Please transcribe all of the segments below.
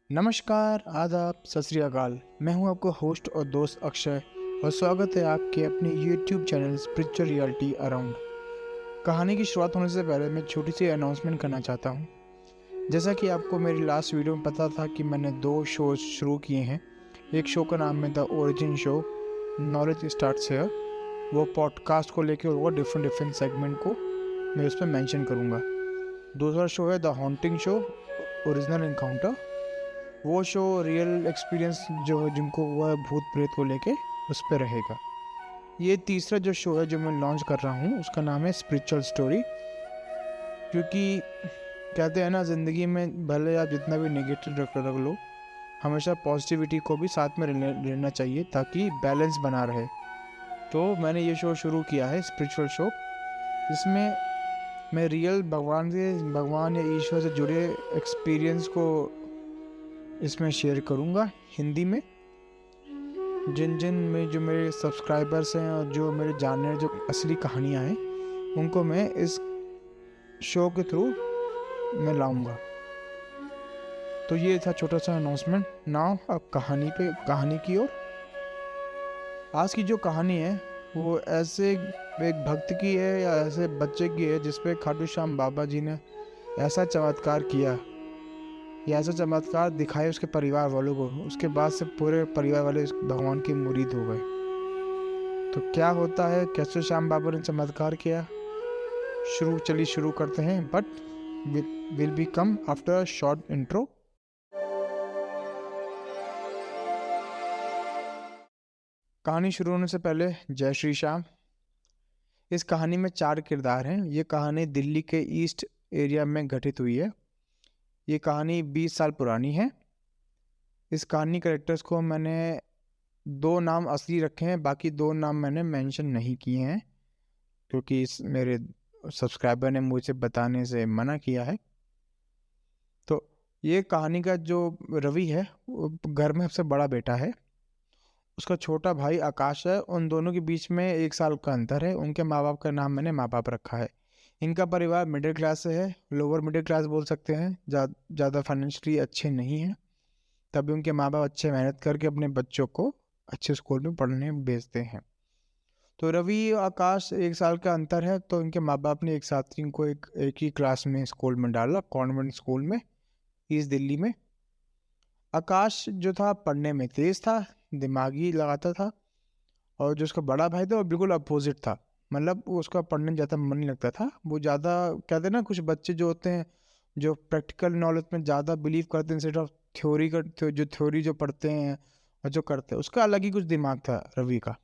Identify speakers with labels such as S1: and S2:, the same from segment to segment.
S1: नमस्कार, आदाब, सत श्री अकाल। मैं हूं आपका होस्ट और दोस्त अक्षय और स्वागत है आपके अपने YouTube channel spiritual reality around. कहानी की शुरुआत होने से पहले मैं छोटी सी अनाउंसमेंट करना चाहता हूं। जैसा कि आपको मेरी लास्ट वीडियो में पता था कि मैंने 2 शोज़ शुरू किए हैं। एक शो का नाम है the origin show, knowledge starts here. वो पॉडकास्ट को लेके और डिफरेंट सेगमेंट को मैं उसमें मेंशन करूँगा। दूसरा शो है the haunting show, original encounter. वो शो रियल एक्सपीरियंस जो जिनको हुआ है भूत प्रेत को लेके उस पर रहेगा। ये तीसरा जो शो है जो मैं लॉन्च कर रहा हूँ उसका नाम है स्पिरिचुअल स्टोरी। क्योंकि कहते हैं ना, ज़िंदगी में भले आप जितना भी नेगेटिव रख लो, हमेशा पॉजिटिविटी को भी साथ में लेना चाहिए ताकि बैलेंस बना रहे। तो मैंने ये शो शुरू किया है, स्पिरिचुअल शो, जिसमें मैं रियल भगवान या ईश्वर से जुड़े एक्सपीरियंस को इसमें शेयर करूँगा हिंदी में। जिन जिन में जो मेरे सब्सक्राइबर्स हैं और जो मेरे जानने जो असली कहानियाँ हैं उनको मैं इस शो के थ्रू मैं लाऊंगा। तो ये था छोटा सा अनाउंसमेंट। नाउ अब कहानी की ओर। आज की जो कहानी है वो ऐसे एक भक्त की है या ऐसे बच्चे की है जिस पे खाटू श्याम बाबा जी ने ऐसा चमत्कार किया या ऐसा चमत्कार दिखाए उसके परिवार वालों को, उसके बाद से पूरे परिवार वाले उस भगवान के मुरीद हो गए। तो क्या होता है, कैसे श्याम बाबा ने चमत्कार किया, शुरू करते हैं, but will be come after a short intro. कहानी शुरू होने से पहले जय श्री श्याम। इस कहानी में 4 किरदार हैं। ये कहानी दिल्ली के ईस्ट एरिया में घटित हुई है। ये कहानी 20 साल पुरानी है। इस कहानी कैरेक्टर्स को मैंने 2 नाम असली रखे हैं, बाकी 2 नाम मैंने मेंशन नहीं किए हैं क्योंकि मेरे सब्सक्राइबर ने मुझे बताने से मना किया है। तो ये कहानी का जो रवि है वो घर में सबसे बड़ा बेटा है। उसका छोटा भाई आकाश है। उन दोनों के बीच में 1 साल का अंतर है। उनके माँ बाप का नाम मैंने माँ बाप रखा है। इनका परिवार मिडिल क्लास से है, लोअर मिडिल क्लास बोल सकते हैं। ज़्यादा फाइनेंशियली अच्छे नहीं हैं, तभी उनके माँ बाप अच्छे मेहनत करके अपने बच्चों को अच्छे स्कूल में पढ़ने भेजते हैं। तो रवि और आकाश 1 साल का अंतर है, तो इनके माँ बाप ने एक साथ इनको एक ही क्लास में स्कूल में डाला, कॉन्वेंट स्कूल में, ईस्ट दिल्ली में। आकाश जो था पढ़ने में तेज था, दिमागी लगाता था, और जो उसका बड़ा भाई था वो बिल्कुल अपोजिट था। मतलब उसका पढ़ने में ज़्यादा मन नहीं लगता था। वो ज़्यादा, कहते हैं ना, कुछ बच्चे जो होते हैं जो प्रैक्टिकल नॉलेज में ज़्यादा बिलीव करते हैं इंस्टेड ऑफ थ्योरी का, जो थ्योरी जो पढ़ते हैं और जो करते हैं, उसका अलग ही कुछ दिमाग था रवि का।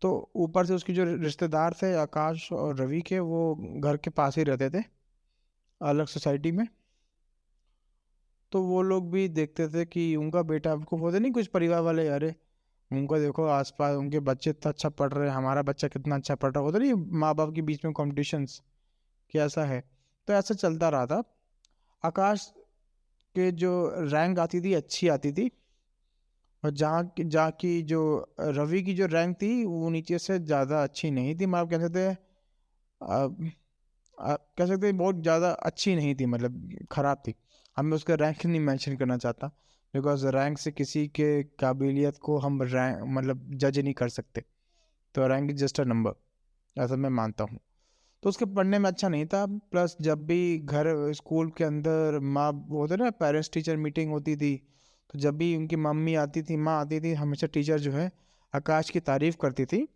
S1: तो ऊपर से उसकी जो रिश्तेदार थे आकाश और रवि के, वो घर के पास ही रहते थे, अलग सोसाइटी में। तो वो लोग भी देखते थे कि उनका बेटा, आपको होते नहीं कुछ परिवार वाले, अरे उनको देखो आसपास उनके बच्चे इतना अच्छा पढ़ रहे हैं, हमारा बच्चा कितना अच्छा पढ़ रहा है, होता नहीं माँ बाप के बीच में कॉम्पिटिशन्स कि ऐसा है। तो ऐसा चलता रहा था। आकाश के जो रैंक आती थी अच्छी आती थी, और जहाँ की जो रवि की जो रैंक थी वो नीचे से ज़्यादा अच्छी नहीं थी। मतलब कह सकते हैं, कह सकते हैं बहुत ज़्यादा अच्छी नहीं थी, मतलब ख़राब थी। अब मैं उसका रैंक नहीं मेंशन करना चाहता, बिकॉज रैंक से किसी के काबिलियत को हम रैंक मतलब जज नहीं कर सकते। तो rank is just a number, ऐसा मैं मानता हूँ। तो उसके पढ़ने में अच्छा नहीं था। प्लस जब भी घर स्कूल के अंदर माँ वो होते ना, पेरेंट्स टीचर मीटिंग होती थी, तो जब भी उनकी मम्मी आती थी, माँ आती थी, हमेशा टीचर जो है आकाश की तारीफ़ करती थी,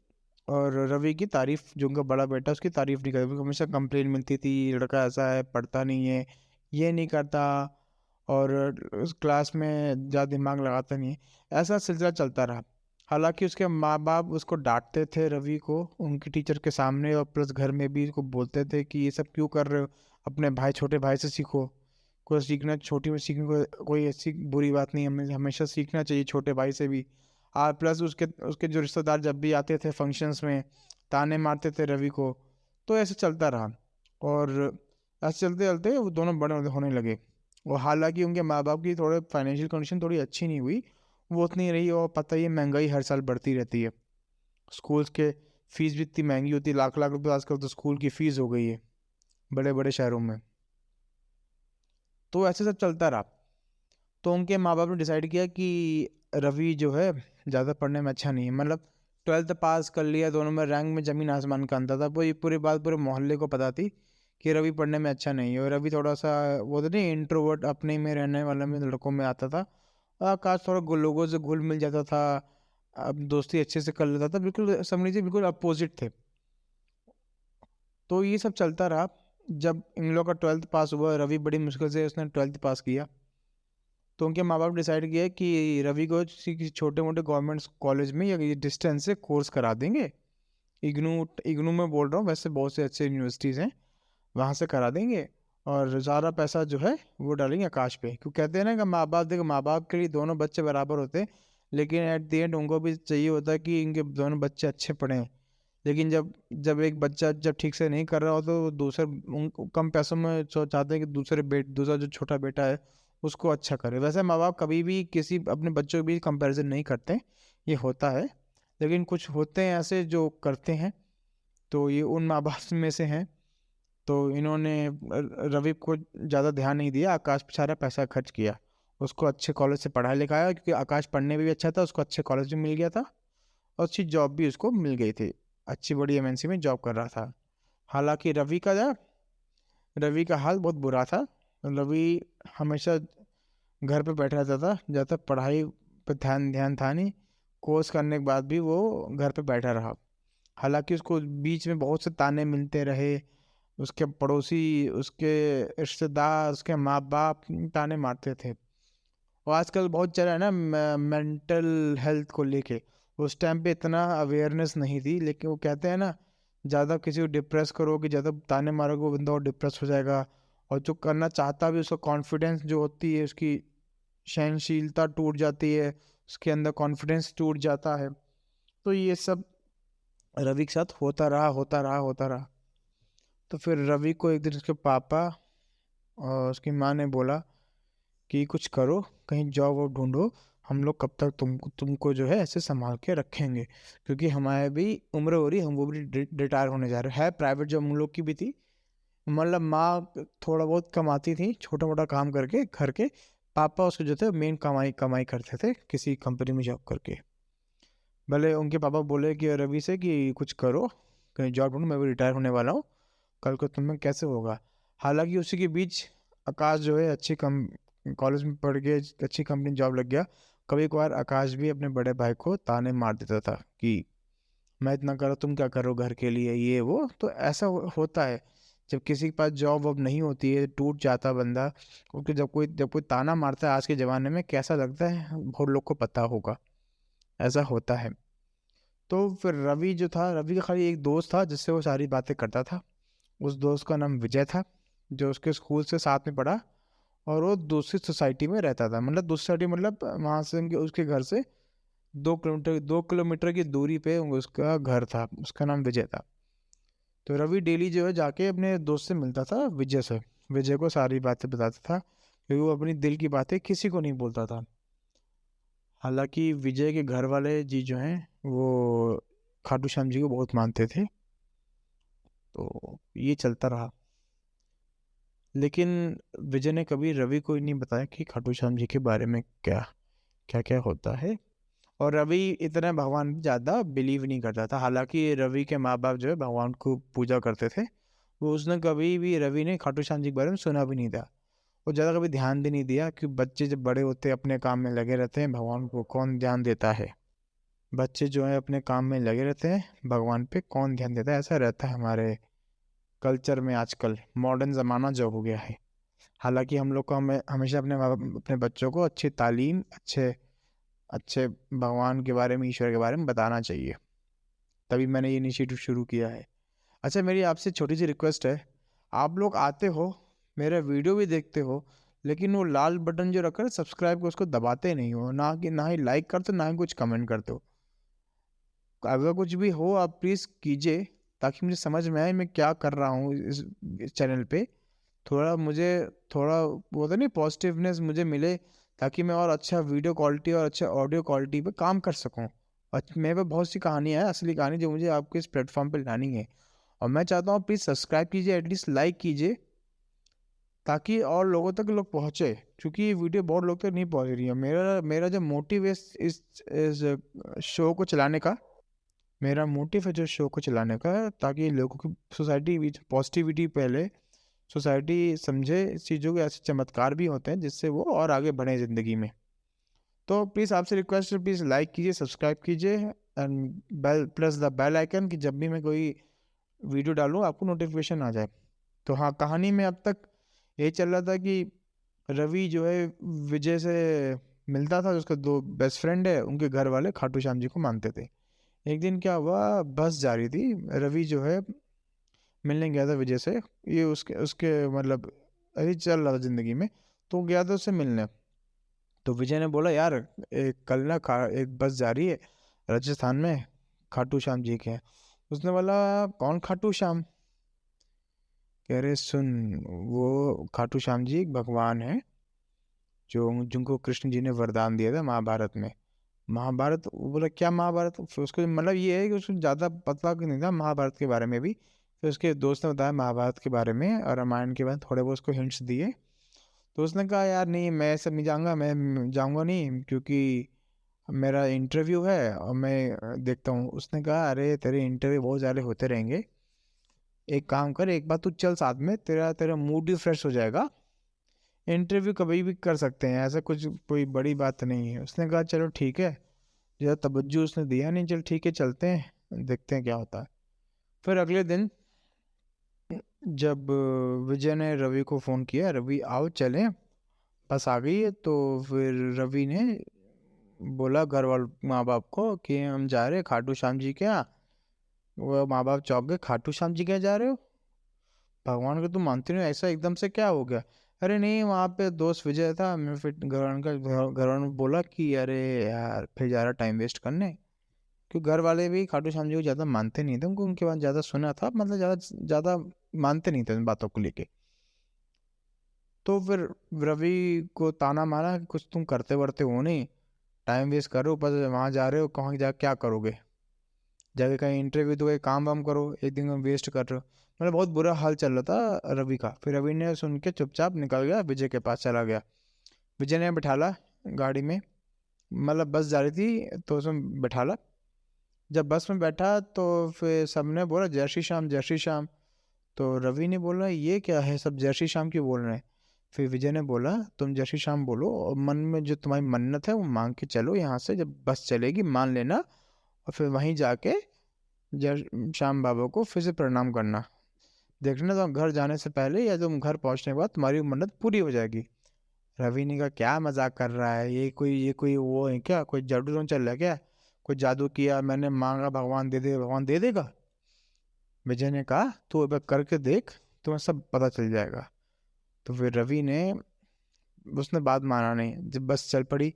S1: और रवि की तारीफ़, जो उनका बड़ा बेटा, उसकी तारीफ़ नहीं करती। हमेशा कंप्लेन मिलती थी, लड़का ऐसा है, पढ़ता नहीं है, ये नहीं करता, और उस क्लास में ज़्यादा दिमाग लगाता नहीं है। ऐसा सिलसिला चलता रहा। हालांकि उसके माँ बाप उसको डांटते थे रवि को उनकी टीचर के सामने, और प्लस घर में भी उसको बोलते थे कि ये सब क्यों कर रहे हो, अपने भाई छोटे भाई से सीखो। कोई सीखना, छोटी में सीखने को कोई ऐसी बुरी बात नहीं, हमें हमेशा सीखना चाहिए छोटे भाई से भी। प्लस उसके उसके जो रिश्तेदार जब भी आते थे फंक्शंस में, ताने मारते थे रवि को। तो ऐसे चलता रहा, और ऐसे चलते चलते वो दोनों बड़े होने लगे। और हालांकि उनके माँ बाप की थोड़े फाइनेंशियल कंडीशन थोड़ी अच्छी नहीं हुई, वो उतनी रही। और पता ही है, महंगाई हर साल बढ़ती रहती है। स्कूल्स के फीस भी इतनी महंगी होती है, लाख लाख रुपए आजकल तो स्कूल की फ़ीस हो गई है बड़े बड़े शहरों में। तो ऐसे सब चलता रहा। तो उनके माँ बाप ने डिसाइड किया कि रवि जो है ज़्यादा पढ़ने में अच्छा नहीं है, मतलब 12th पास कर लिया, दोनों में रैंक में ज़मीन आसमान का अंतर था। पूरी पूरी बात पूरे मोहल्ले को पता थी कि रवि पढ़ने में अच्छा नहीं है। और रवि थोड़ा सा वो तो नहीं, इंट्रोवर्ट, अपने में रहने वाले में लड़कों में आता था। आकाश थोड़ा लोगों से घुल मिल जाता था, अब दोस्ती अच्छे से कर लेता था, बिल्कुल समझ लीजिए बिल्कुल अपोजिट थे। तो ये सब चलता रहा। जब इन लोग का 12th पास हुआ, रवि बड़ी मुश्किल से उसने 12th पास किया, तो उनके माँ बाप डिसाइड किया कि रवि को किसी छोटे मोटे गवर्नमेंट कॉलेज में या डिस्टेंस से कोर्स करा देंगे। इग्नू इग्नू में बोल रहा हूँ, वैसे बहुत से अच्छे यूनिवर्सिटीज़ हैं, वहाँ से करा देंगे। और सारा पैसा जो है वो डालेंगे आकाश पे, क्योंकि कहते हैं ना कि माँ बाप, देखो माँ बाप के लिए दोनों बच्चे बराबर होते हैं, लेकिन एट द एंड उनको भी चाहिए होता है कि इनके दोनों बच्चे अच्छे पढ़ें। लेकिन जब जब एक बच्चा जब ठीक से नहीं कर रहा हो, तो दूसरे उनको कम पैसों में चाहते हैं कि दूसरा जो छोटा बेटा है उसको अच्छा करे। वैसे माँ बाप कभी भी किसी अपने बच्चों के बीच कंपैरिजन नहीं करते, ये होता है। लेकिन कुछ होते हैं ऐसे जो करते हैं, तो ये उन माँ बाप में से हैं। तो इन्होंने रवि को ज़्यादा ध्यान नहीं दिया, आकाश पे सारा पैसा खर्च किया, उसको अच्छे कॉलेज से पढ़ाया लिखाया, क्योंकि आकाश पढ़ने में भी अच्छा था, उसको अच्छे कॉलेज में मिल गया था और अच्छी जॉब भी उसको मिल गई थी, अच्छी बड़ी एमएनसी में जॉब कर रहा था। हालांकि रवि का हाल बहुत बुरा था। रवि हमेशा घर पे बैठा रहता था, ज़्यादा पढ़ाई पे ध्यान ध्यान था नहीं। कोर्स करने के बाद भी वो घर पे बैठा रहा। हालांकि उसको बीच में बहुत से ताने मिलते रहे, उसके पड़ोसी, उसके रिश्तेदार, उसके माँ बाप ताने मारते थे। और आजकल बहुत चला है ना मेंटल हेल्थ को लेके, उस टाइम पे इतना अवेयरनेस नहीं थी, लेकिन वो कहते हैं ना, ज़्यादा किसी को डिप्रेस करोगे, ज़्यादा ताने मारोगे, वो बंदा और डिप्रेस हो जाएगा। और जो करना चाहता भी, उसका कॉन्फिडेंस जो होती है, उसकी सहनशीलता टूट जाती है, उसके अंदर कॉन्फिडेंस टूट जाता है। तो ये सब रवि के साथ होता रहा होता रहा होता रहा। तो फिर रवि को एक दिन उसके पापा और उसकी माँ ने बोला कि कुछ करो, कहीं जॉब वॉब ढूंढो, हम लोग कब तक तुमको जो है ऐसे संभाल के रखेंगे, क्योंकि हमारे भी उम्र हो रही, हम वो भी रिटायर होने जा रहे हैं। प्राइवेट जॉब हम लोग की भी थी, मतलब माँ थोड़ा बहुत कमाती थी छोटा मोटा काम करके घर के, पापा उसके जो थे मेन कमाई कमाई करते थे किसी कंपनी में जॉब करके। भले उनके पापा बोले कि रवि से कि कुछ करो, कहीं जॉब ढूंढो, मैं भी रिटायर होने वाला हूँ, कल को तुम्हें कैसे होगा। हालांकि उसी के बीच आकाश जो है अच्छी कम कॉलेज में पढ़ के अच्छी कंपनी जॉब लग गया। कभी कभार आकाश भी अपने बड़े भाई को ताने मार देता था कि मैं इतना करो, तुम क्या करो घर के लिए, ये वो। तो ऐसा होता है, जब किसी के पास जॉब वॉब नहीं होती है, टूट जाता बंदा, क्योंकि जब कोई ताना मारता है आज के ज़माने में, कैसा लगता है बहुत लोग को पता होगा, ऐसा होता है। तो फिर रवि जो था, रवि का खाली एक दोस्त था जिससे वो सारी बातें करता था। उस दोस्त का नाम विजय था, जो उसके स्कूल से साथ में पढ़ा, और वो दूसरी सोसाइटी में रहता था, मतलब दूसरी सोसाइटी, मतलब वहाँ से उसके घर से 2 किलोमीटर की दूरी पे उसका घर था, उसका नाम विजय था। तो रवि डेली जो है जाके अपने दोस्त से मिलता था, विजय से, विजय को सारी बातें बताता था, क्योंकि वो अपनी दिल की बातें किसी को नहीं बोलता था। हालांकि विजय के घर वाले जी जो हैं वो खाटू श्याम जी को बहुत मानते थे। तो ये चलता रहा, लेकिन विजय ने कभी रवि को नहीं बताया कि खाटू श्याम जी के बारे में क्या क्या क्या होता है। और रवि इतना भगवान पे ज़्यादा बिलीव नहीं करता था। हालांकि रवि के माँ बाप जो है भगवान को पूजा करते थे, वो उसने कभी भी, रवि ने खाटू श्याम जी के बारे में सुना भी नहीं था। वो ज़्यादा कभी ध्यान भी नहीं दिया, कि बच्चे जब बड़े होते हैं अपने काम में लगे रहते हैं, भगवान को कौन ध्यान देता है। बच्चे जो है अपने काम में लगे रहते हैं, भगवान पे कौन ध्यान देता है, ऐसा रहता है हमारे कल्चर में आजकल, मॉडर्न ज़माना जो हो गया है। हालांकि हम लोग को हमें हमेशा अपने बच्चों को अच्छी तालीम, अच्छे अच्छे भगवान के बारे में, ईश्वर के बारे में बताना चाहिए। तभी मैंने ये इनिशिएटिव शुरू किया है। अच्छा, मेरी आपसे छोटी सी रिक्वेस्ट है, आप लोग आते हो, मेरा वीडियो भी देखते हो, लेकिन वो लाल बटन जो रखा है सब्सक्राइब को, उसको दबाते नहीं हो, ना ही लाइक करते हो, ना ही कुछ कमेंट करते हो। अगर कुछ भी हो आप प्लीज़ कीजिए, ताकि मुझे समझ में आए मैं क्या कर रहा हूँ इस चैनल पे। थोड़ा मुझे, थोड़ा वो तो नहीं, पॉजिटिवनेस मुझे मिले, ताकि मैं और अच्छा वीडियो क्वालिटी और अच्छा ऑडियो क्वालिटी पे काम कर सकूं। और मेरे पे बहुत सी कहानियाँ हैं, असली कहानी, जो मुझे आपके इस प्लेटफॉर्म पे लानी है। और मैं चाहता हूँ प्लीज़ सब्सक्राइब कीजिए, एटलीस्ट लाइक कीजिए, ताकि और लोगों तक लोग पहुँचे, क्योंकि ये वीडियो बहुत लोग तक नहीं पहुँच रही है। मेरा मेरा जो मोटिव है इस शो को चलाने का, मेरा मोटिव है जो शो को चलाने का, ताकि लोगों की सोसाइटी बीच पॉजिटिविटी पहले सोसाइटी समझे इस चीज़ों के ऐसे चमत्कार भी होते हैं जिससे वो और आगे बढ़े ज़िंदगी में। तो प्लीज़ आपसे रिक्वेस्ट है, प्लीज़ लाइक कीजिए, सब्सक्राइब कीजिए and bell press the bell icon कि जब भी मैं कोई वीडियो डालूँ आपको नोटिफिकेशन आ जाए। तो हाँ, कहानी में अब तक यही चल रहा था कि रवि जो है विजय से मिलता था, उसके दो बेस्ट फ्रेंड है, उनके घर वाले खाटू श्याम जी को मानते थे। एक दिन क्या हुआ, बस जा रही थी, रवि जो है मिलने गया था विजय से, ये उसके उसके मतलब अभी चल रहा था ज़िंदगी में, तो गया था उससे मिलने। तो विजय ने बोला यार, कल ना एक बस जा रही है राजस्थान में, खाटू श्याम जी के हैं। उसने बोला कौन खाटू श्याम? कह रहे सुन, वो खाटू श्याम जी एक भगवान है जो जिनको कृष्ण जी ने वरदान दिया था महाभारत में। महाभारत, वो बोला क्या महाभारत? फिर उसको मतलब ये है कि उसको ज़्यादा पता नहीं था महाभारत के बारे में भी। फिर उसके दोस्त ने बताया महाभारत के बारे में और रामायण के बारे में थोड़े बहुत उसको हिंट्स दिए। तो उसने कहा यार नहीं, मैं सब नहीं जाऊँगा, मैं जाऊँगा नहीं, क्योंकि मेरा इंटरव्यू है और मैं देखता हूँ। उसने कहा अरे तेरे इंटरव्यू बहुत ज़्यादा होते रहेंगे, एक काम कर, एक बार तू चल साथ में, तेरा तेरा मूड भी फ्रेश हो जाएगा। इंटरव्यू कभी भी कर सकते हैं, ऐसा कुछ कोई बड़ी बात नहीं है। उसने कहा चलो ठीक है, ज़्यादा तवज्जो उसने दिया नहीं, चल ठीक है चलते हैं, देखते हैं क्या होता है। फिर अगले दिन जब विजय ने रवि को फ़ोन किया, रवि आओ चलें, बस आ गई है, तो फिर रवि ने बोला घर वाले माँ बाप को कि हम जा रहे हैं खाटू श्याम जी के यहाँ। वो माँ बाप चौंक गए, खाटू श्याम जी के यहाँ जा रहे हो? भगवान को तुम मानते नहीं हो, ऐसा एकदम से क्या हो गया? अरे नहीं, वहाँ पे दोस्त विजय था, मैं फिर घर वालों ने बोला कि अरे यार फिर जा रहा टाइम वेस्ट करने, क्योंकि घर वाले भी खाटू श्याम जी को ज़्यादा मानते नहीं थे, उनको उनके बाद ज़्यादा सुना था, मतलब ज़्यादा ज़्यादा मानते नहीं थे उन बातों को लेके। तो फिर रवि को ताना मारा कि कुछ तुम करते वर्ते हो नहीं, टाइम वेस्ट करो, ऊपर से वहाँ जा रहे हो, कहाँ जा क्या करोगे? जाके कहीं इंटरव्यू तो, काम वाम करो, एक दिन में वेस्ट कर रहे हो। मतलब बहुत बुरा हाल चल रहा था रवि का। फिर रवि ने सुन के चुपचाप निकल गया, विजय के पास चला गया। विजय ने बिठाला गाड़ी में, मतलब बस जा रही थी तो उसमें बिठाला। जब बस में बैठा तो फिर सबने बोला जय श्री श्याम, जय श्री श्याम। तो रवि ने बोला ये क्या है, सब जय श्री श्याम क्यों बोल रहे हैं? फिर विजय ने बोला तुम जय श्री श्याम बोलो और मन में जो तुम्हारी मन्नत है वो मांग के चलो, यहाँ से जब बस चलेगी मान लेना, और फिर वहीं जाके जय श्याम बाबा को फिर से प्रणाम करना। देखना तो घर जाने से पहले या तुम घर पहुंचने के बाद तुम्हारी मन्नत पूरी हो जाएगी। रवि ने कहा क्या मजाक कर रहा है, ये कोई वो है क्या, कोई जादू तो चल रहा है क्या? कोई जादू किया, मैंने मांगा भगवान दे दे, भगवान दे देगा? विजय ने कहा तू एक बार करके देख, तुम्हें सब पता चल जाएगा। तो फिर रवि ने, उसने बात माना नहीं। जब बस चल पड़ी,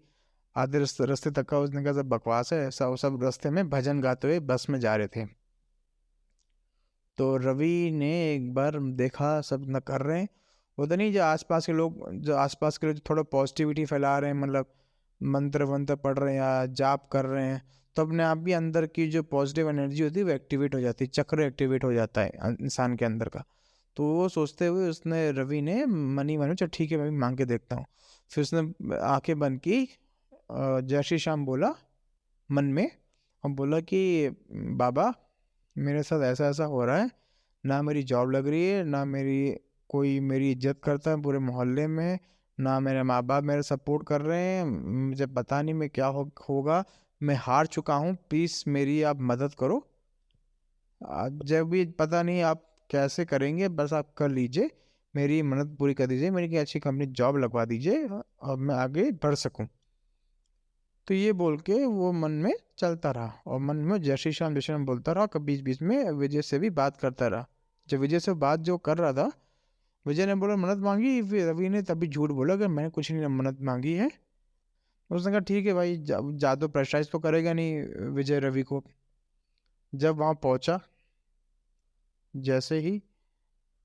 S1: आधे रास्ते रास्ते तक का उसने कहा सब बकवास है, सब रास्ते में भजन गाते हुए बस में जा रहे थे। तो रवि ने एक बार देखा सब न कर रहे हैं, वो तो नहीं, जो आसपास के लोग थोड़ा पॉजिटिविटी फैला रहे हैं, मतलब मंत्र वंत्र पढ़ रहे हैं या जाप कर रहे हैं, तो अपने आप भी अंदर की जो पॉजिटिव एनर्जी होती है वो एक्टिवेट हो जाती है, चक्र एक्टिवेट हो जाता है इंसान के अंदर का। तो वो सोचते हुए उसने, रवि ने मनी मानो, चल ठीक है मैं भी मांग के देखता हूँ। फिर उसने आंखें बंद की, जय श्री श्याम बोला मन में, और बोला कि बाबा मेरे साथ ऐसा ऐसा हो रहा है, ना मेरी जॉब लग रही है, ना मेरी कोई मेरी इज्जत करता है पूरे मोहल्ले में, ना मेरे माँ बाप मेरे सपोर्ट कर रहे हैं, मुझे पता नहीं मैं क्या होगा, मैं हार चुका हूँ, प्लीज़ मेरी आप मदद करो। जब भी पता नहीं आप कैसे करेंगे, बस आप कर लीजिए, मेरी मन्नत पूरी कर दीजिए, मेरी कोई अच्छी कंपनी जॉब लगवा दीजिए और मैं आगे बढ़ सकूं। तो ये बोल के वो मन में चलता रहा और मन में जय श्री श्याम बोलता रहा, कभी बीच बीच में विजय से भी बात करता रहा। जब विजय से बात जो कर रहा था, विजय ने बोला मन्नत मांगी, फिर रवि ने तभी झूठ बोला कि मैंने कुछ नहीं मन्नत मांगी है। उसने कहा ठीक है भाई, ज़्यादा प्रेशराइज तो करेगा नहीं विजय रवि को। जब वहाँ पहुँचा, जैसे ही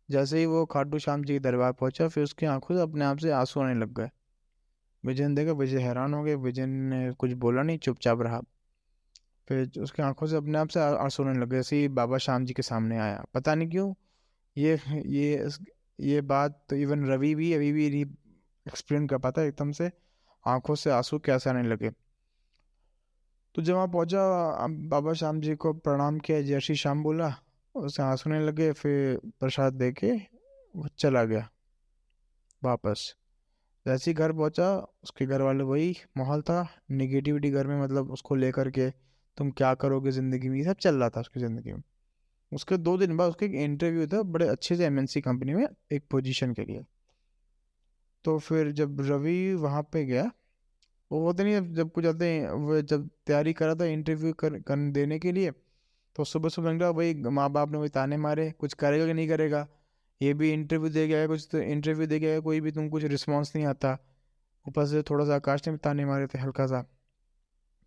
S1: जैसे ही वो खाटू श्याम जी के दरबार पहुंचा, फिर उसकी आंखों से अपने आप से आंसू आने लग गए। विजय ने देखा, विजय हैरान हो गए, विजय ने कुछ बोला नहीं, चुपचाप रहा। फिर उसकी आंखों से अपने आप से आंसू आने लगे, जैसे ही बाबा श्याम जी के सामने आया, पता नहीं क्यों ये ये बात तो इवन रवि भी अभी भी नहीं एक्सप्लेन कर पाता, एकदम से आंखों से आंसू कैसे आने लगे। तो जब वहाँ पहुंचा, बाबा श्याम जी को प्रणाम किया, जय श्री श्याम बोला, उसे आंसू आने लगे, फिर प्रसाद दे के वो चला गया वापस। जैसे ही घर पहुंचा, उसके घर वाले वही माहौल था, निगेटिविटी घर में, मतलब उसको लेकर के तुम क्या करोगे ज़िंदगी में, ये सब चल रहा था उसकी ज़िंदगी में। उसके 2 दिन बाद उसका एक इंटरव्यू था बड़े अच्छे से एमएनसी कंपनी में एक पोजीशन के लिए। तो फिर जब रवि वहाँ पे गया, वो होते नहीं है, जब कुछ जाते हैं, वो जब तैयारी करा था इंटरव्यू कर देने के लिए, तो सुबह सुबह निकला भाई, माँ बाप ने वही ताने मारे, कुछ करेगा कि नहीं करेगा, ये भी इंटरव्यू दे गया है, कुछ तो इंटरव्यू दे गया है, कोई भी तुम कुछ रिस्पॉन्स नहीं आता। ऊपर से थोड़ा सा आकाश ने भी ताने मारे थे हल्का सा।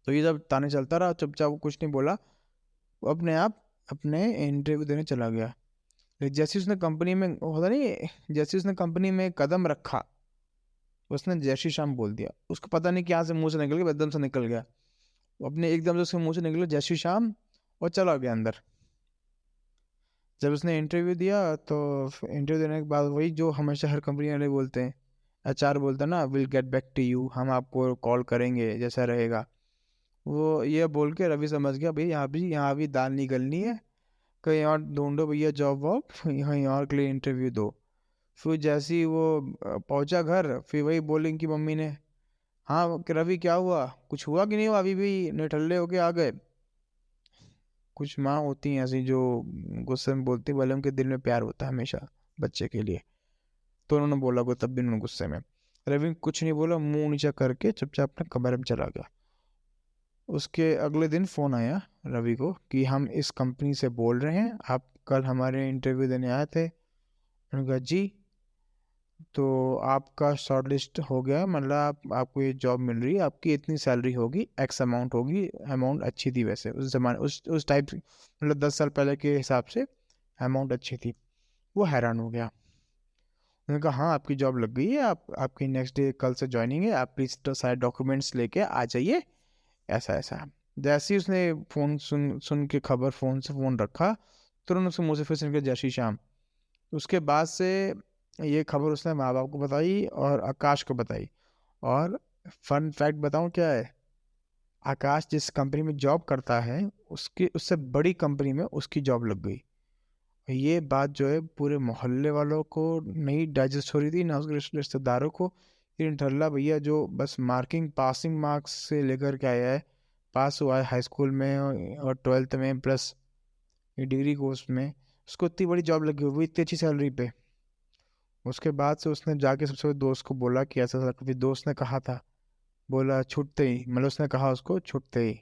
S1: तो ये जब ताने चलता रहा, चुपचाप वो कुछ नहीं बोला, वो अपने आप अपने इंटरव्यू देने चला गया। लेकिन जैसे उसने कंपनी में, होता नहीं, जैसे उसने कंपनी में कदम रखा, उसने जय श्री श्याम बोल दिया। उसको पता नहीं क्या से मुंह से निकल गया, एकदम से निकल गया, वो अपने एकदम से उसके मुंह से निकला जय श्री श्याम, और चला गया अंदर। जब उसने इंटरव्यू दिया, तो इंटरव्यू देने के बाद वही जो हमेशा हर कंपनी वाले बोलते हैं, एचआर बोलता है ना, will get back to you, हम आपको कॉल करेंगे जैसा रहेगा। वो ये बोल के रवि समझ गया भाई यहाँ भी दाल नहीं गलनी है, कहीं और ढूंढो भैया जॉब वॉब, कहीं और के लिए इंटरव्यू दो। फिर जैसे ही वो पहुंचा घर, फिर वही बोलेंगे कि मम्मी ने, हाँ कि रवि क्या हुआ, कुछ हुआ कि नहीं हुआ, अभी भी निठल्ले होके आ गए। कुछ माँ होती हैं ऐसी जो गुस्से में बोलती, भले उनके दिल में प्यार होता है हमेशा बच्चे के लिए। तो उन्होंने बोला को, तब भी उन्होंने गुस्से में, रवि कुछ नहीं बोला, मुंह नीचा करके चुपचाप अपने कमरे में चला गया। उसके अगले दिन फ़ोन आया रवि को कि हम इस कंपनी से बोल रहे हैं, आप कल हमारे इंटरव्यू देने आए थे। उन्होंने कहा जी, तो आपका शॉर्ट लिस्ट हो गया, मतलब आपको ये जॉब मिल रही है, आपकी इतनी सैलरी होगी, एक्स अमाउंट होगी। अमाउंट अच्छी थी वैसे उस जमाने, उस टाइप, मतलब 10 साल पहले के हिसाब से अमाउंट अच्छी थी। वो हैरान हो गया। उन्होंने कहा हाँ आपकी जॉब लग गई है, आपकी नेक्स्ट डे कल से ज्वाइनिंग है, आप प्लीज़ तो सारे डॉक्यूमेंट्स लेके आ जाइए, ऐसा ऐसा। जैसे ही उसने फ़ोन सुन सुन के खबर, फ़ोन से फ़ोन रखा, तुरंत उसके मुँह से फिर से निकल जय श्री श्याम। उसके बाद से ये खबर उसने माँ बाप को बताई और आकाश को बताई। और फन फैक्ट बताऊँ क्या है, आकाश जिस कंपनी में जॉब करता है, उसकी उससे बड़ी कंपनी में उसकी जॉब लग गई। ये बात जो है पूरे मोहल्ले वालों को नहीं डाइजेस्ट हो रही थी, ना उसके रिश्तेदारों को। ये निठल्ला भैया जो बस पासिंग मार्क्स से लेकर के आया है, पास हुआ है हाई स्कूल में और 12th में, प्लस डिग्री कोर्स में, उसको इतनी बड़ी जॉब लगी, वो इतनी अच्छी सैलरी पे। उसके बाद से उसने जाके सबसे बड़े दोस्त को बोला कि ऐसा ऐसा, कभी दोस्त ने कहा था, बोला छूटते ही, मतलब उसने कहा उसको छूटते ही,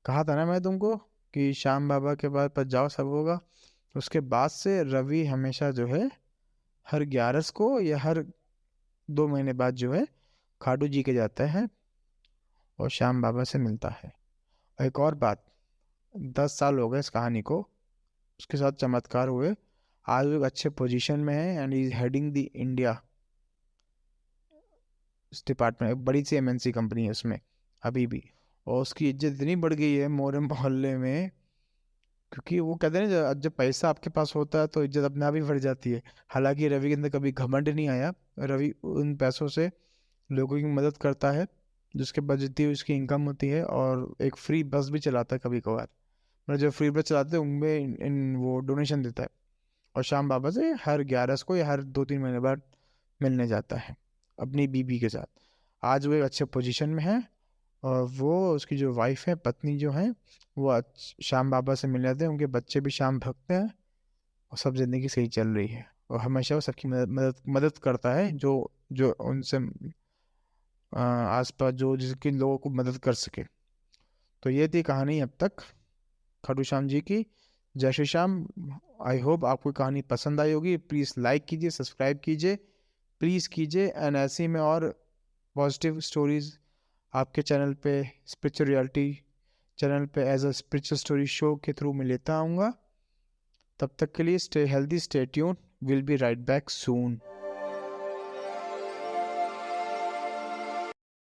S1: कहा था ना मैं तुमको कि श्याम बाबा के पास जाओ सब होगा। उसके बाद से रवि हमेशा जो है हर 11 को या हर 2 महीने बाद जो है खाटू जी के जाता है और श्याम बाबा से मिलता है। एक और बात, 10 साल हो गए इस कहानी को, उसके साथ चमत्कार हुए, आज वो एक अच्छे पोजीशन में है and is heading the India इस डिपार्टमेंट, एक बड़ी सी एमएनसी कंपनी है उसमें अभी भी। और उसकी इज्जत इतनी बढ़ गई है मोरे मोहल्ले में, क्योंकि वो कहते हैं ना, जब पैसा आपके पास होता है तो इज्जत अपने आप ही बढ़ जाती है। हालांकि रवि के अंदर कभी घमंड नहीं आया, रवि उन पैसों से लोगों की मदद करता है, जिसके पास जितनी उसकी इनकम होती है, और एक फ्री बस भी चलाता है कभी कभार, मतलब जो फ्री बस चलाते हैं उनमें वो डोनेशन देता है। और श्याम बाबा से हर 11 को या हर 2-3 महीने बाद मिलने जाता है अपनी बीबी के साथ। आज वो एक अच्छे पोजीशन में है, और वो उसकी जो वाइफ है, पत्नी जो है, वो श्याम बाबा से मिल जाते हैं, उनके बच्चे भी श्याम भक्त हैं, और सब जिंदगी सही चल रही है। और हमेशा वो सबकी मदद करता है, जो जो उनसे आसपास जो जिसके लोगों को मदद कर सके। तो ये थी कहानी अब तक खाटू श्याम जी की। जय श्री श्याम। आई होप आपको कहानी पसंद आई होगी। प्लीज़ लाइक कीजिए, सब्सक्राइब कीजिए, प्लीज़ कीजिए। एंड ऐसे ही मैं और पॉजिटिव स्टोरीज आपके चैनल पे, स्पिरिचुअल रियलिटी चैनल पे as a spiritual story show के थ्रू मैं लेता आऊँगा। तब तक के लिए stay healthy, stay tune, will be right back soon.